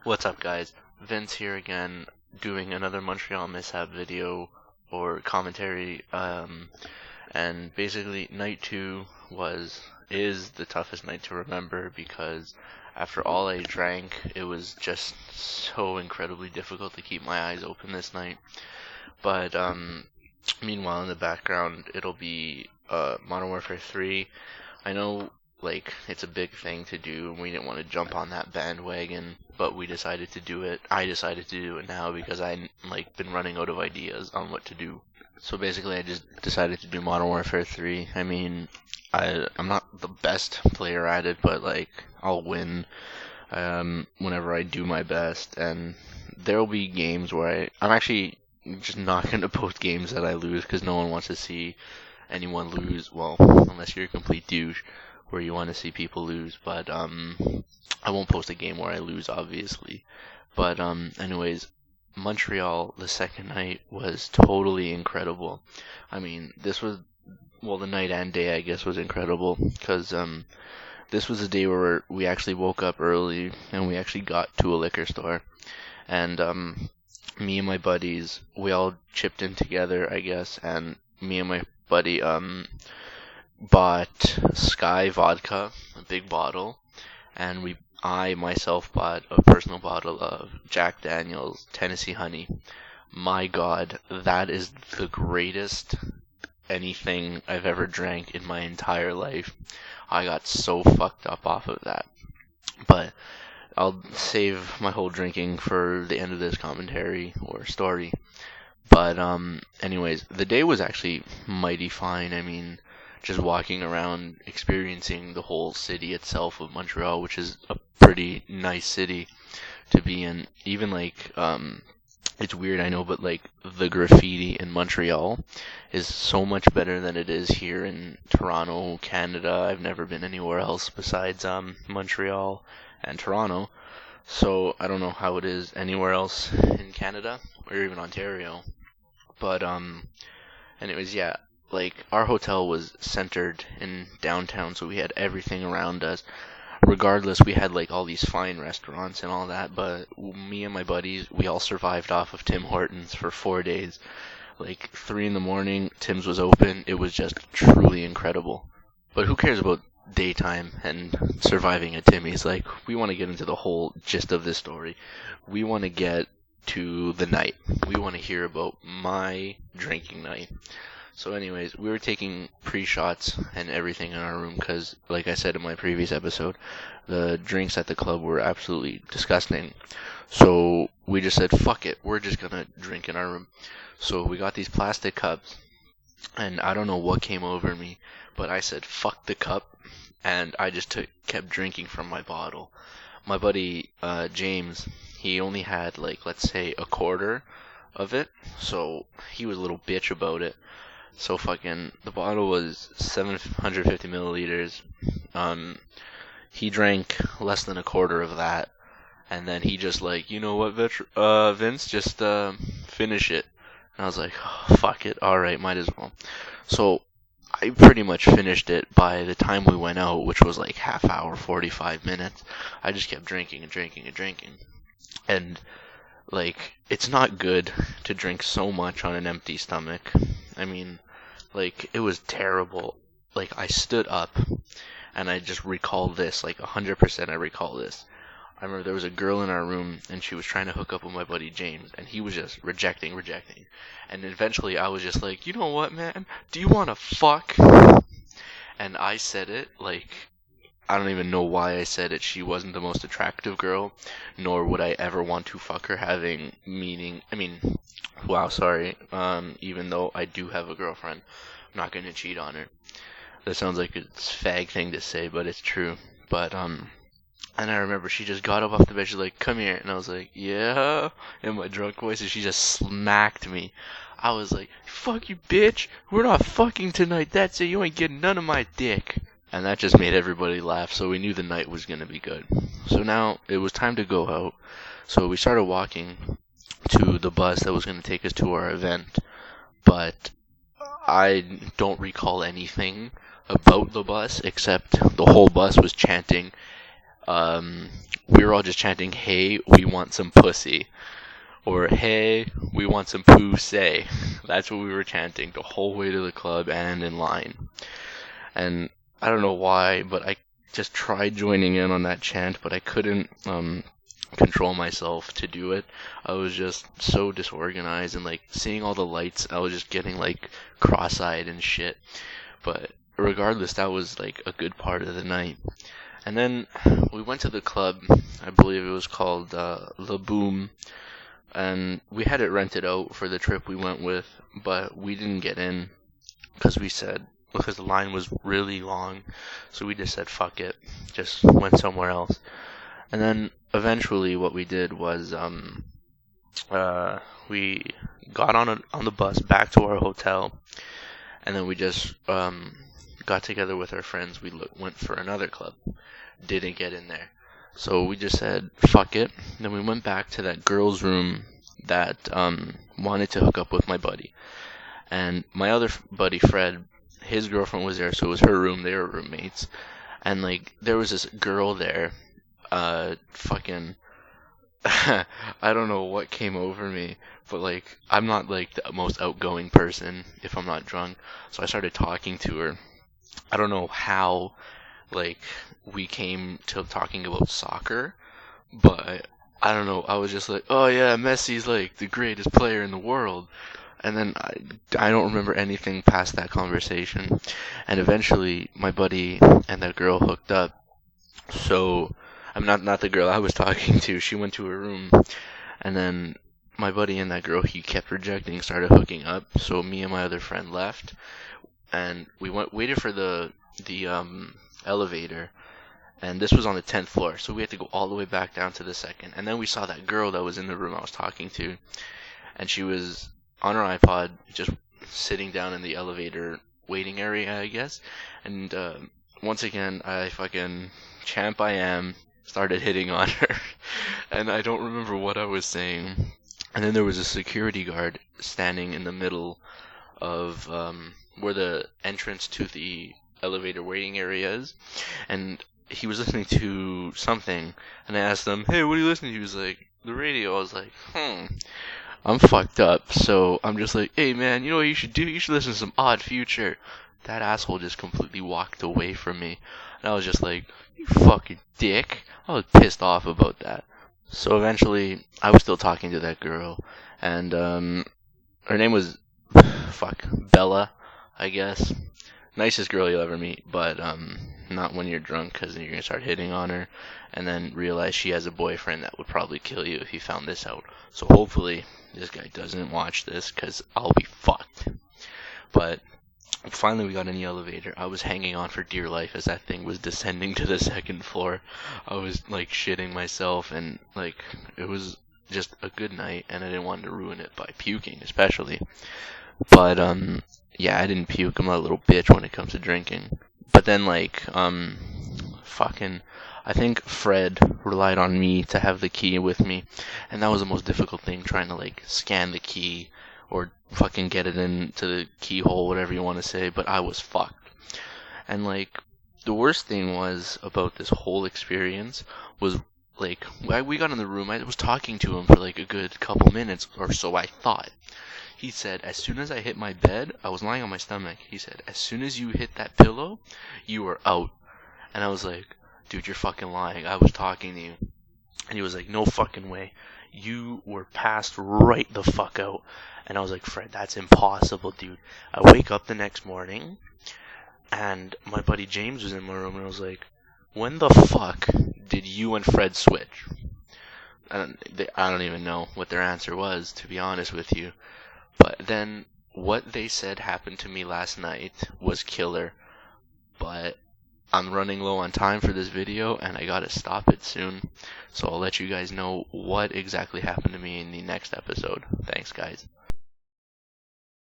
What's up, guys? Vince here again, doing another Montreal mishap video or commentary. And basically, night two is the toughest night to remember because after all I drank, it was just so incredibly difficult to keep my eyes open this night. But meanwhile, in the background, it'll be Modern Warfare 3. I know, like, it's a big thing to do, and we didn't want to jump on that bandwagon, but we decided to do it. I decided to do it now because been running out of ideas on what to do. So basically, I just decided to do Modern Warfare 3. I mean, I'm not the best player at it, but, like, I'll win whenever I do my best, and there'll be games where I'm actually just not going to post games that I lose because no one wants to see anyone lose. Well, unless you're a complete douche where you want to see people lose. But I won't post a game where I lose, obviously. But anyways, Montreal the second night was totally incredible. I mean, the night and day I guess was incredible because this was a day where we actually woke up early and we actually got to a liquor store, and me and my buddies, we all chipped in together, I guess, and me and my buddy bought Sky vodka, a big bottle, and I myself bought a personal bottle of Jack Daniel's Tennessee Honey. My God, that is the greatest anything I've ever drank in my entire life. I got so fucked up off of that. But I'll save my whole drinking for the end of this commentary or story. But anyways, the day was actually mighty fine. I mean, just walking around, experiencing the whole city itself of Montreal, which is a pretty nice city to be in. Even it's weird, I know, but like the graffiti in Montreal is so much better than it is here in Toronto, Canada. I've never been anywhere else besides Montreal and Toronto. So I don't know how it is anywhere else in Canada or even Ontario. But anyways, yeah, like our hotel was centered in downtown, so we had everything around us. Regardless, we had like all these fine restaurants and all that, but me and my buddies, we all survived off of Tim Hortons for 4 days. Like 3 in the morning, Tim's was open. It was just truly incredible. But who cares about daytime and surviving at Timmy's? Like, we want to get into the whole gist of this story. We want to get to the night. We want to hear about my drinking night. So anyways, we were taking pre-shots and everything in our room because, like I said in my previous episode, the drinks at the club were absolutely disgusting. So we just said, fuck it, we're just gonna drink in our room. So we got these plastic cups, and I don't know what came over me, but I said, fuck the cup, and I just kept drinking from my bottle. My buddy, James, he only had, like, let's say a quarter of it, so he was a little bitch about it. So the bottle was 750 milliliters. He drank less than a quarter of that, and then he just like, you know what, Vince, just finish it. And I was like, oh, fuck it, alright, might as well. So I pretty much finished it by the time we went out, which was like half hour, 45 minutes. I just kept drinking and drinking and drinking. And like, it's not good to drink so much on an empty stomach. I mean, like, it was terrible. Like, I stood up, and I just recall this, like, 100% I recall this. I remember there was a girl in our room, and she was trying to hook up with my buddy James, and he was just rejecting. And eventually I was just like, you know what, man? Do you want to fuck? And I said it, like, I don't even know why I said it. She wasn't the most attractive girl, nor would I ever want to fuck her wow, sorry. Even though I do have a girlfriend, I'm not gonna cheat on her. That sounds like a fag thing to say, but it's true. But, and I remember she just got up off the bed, she's like, come here, and I was like, yeah, in my drunk voice, and she just smacked me. I was like, fuck you, bitch, we're not fucking tonight, that's it, you ain't getting none of my dick. And that just made everybody laugh, so we knew the night was gonna be good. So now, it was time to go out, so we started walking to the bus that was gonna take us to our event, but I don't recall anything about the bus, except the whole bus was chanting, we were all just chanting, "Hey, we want some pussy," or "Hey, we want some pussy." That's what we were chanting the whole way to the club and in line. And I don't know why, but I just tried joining in on that chant, but I couldn't control myself to do it. I was just so disorganized, and like seeing all the lights, I was just getting like cross-eyed and shit. But regardless, that was like a good part of the night. And then we went to the club. I believe it was called La Boom, and we had it rented out for the trip we went with, but we didn't get in because the line was really long. So we just said fuck it, just went somewhere else. And then eventually, what we did was we got on the bus back to our hotel, and then we just got together with our friends. We went for another club, didn't get in there, so we just said fuck it. Then we went back to that girl's room that wanted to hook up with my buddy, and my other buddy Fred, his girlfriend was there, so it was her room. They were roommates, and like there was this girl there, fucking. I don't know what came over me, but like I'm not like the most outgoing person if I'm not drunk. So I started talking to her. I don't know how like we came to talking about soccer, but I don't know. I was just like, "Oh yeah, Messi's like the greatest player in the world." And then I don't remember anything past that conversation. And eventually my buddy and that girl hooked up. So I'm not the girl I was talking to. She went to her room, and then my buddy and that girl he kept rejecting started hooking up. So me and my other friend left, and we waited for the elevator, and this was on the 10th floor. So we had to go all the way back down to the second, and then we saw that girl that was in the room I was talking to, and she was on her iPod just sitting down in the elevator waiting area, I guess, and once again I fucking champ I am started hitting on her, and I don't remember what I was saying. And then there was a security guard standing in the middle of where the entrance to the elevator waiting area is, and he was listening to something. And I asked him, "Hey, what are you listening to?" He was like, "The radio." I was like, I'm fucked up. So I'm just like, "Hey man, you know what you should do? You should listen to some Odd Future." That asshole just completely walked away from me, and I was just like, "You fucking dick." I was pissed off about that. So eventually, I was still talking to that girl, and her name was Bella, I guess. Nicest girl you'll ever meet, but not when you're drunk, because then you're gonna start hitting on her, and then realize she has a boyfriend that would probably kill you if he found this out. So hopefully this guy doesn't watch this, because I'll be fucked. But finally, we got in the elevator. I was hanging on for dear life as that thing was descending to the second floor. I was like shitting myself, and like it was just a good night, and I didn't want to ruin it by puking, especially. But yeah, I didn't puke. I'm not a little bitch when it comes to drinking. But then like fucking, I think Fred relied on me to have the key with me, and that was the most difficult thing, trying to like scan the key or fucking get it into the keyhole, whatever you want to say, but I was fucked. And like, the worst thing was about this whole experience was like, we got in the room, I was talking to him for like a good couple minutes, or so I thought. He said, as soon as I hit my bed, I was lying on my stomach, he said, as soon as you hit that pillow, you were out. And I was like, dude, you're fucking lying, I was talking to you. And he was like, no fucking way, you were passed right the fuck out. And I was like, Fred, that's impossible, dude. I wake up the next morning, and my buddy James was in my room, and I was like, when the fuck did you and Fred switch? And I don't even know what their answer was, to be honest with you. But then, what they said happened to me last night was killer. But I'm running low on time for this video, and I gotta stop it soon. So I'll let you guys know what exactly happened to me in the next episode. Thanks, guys.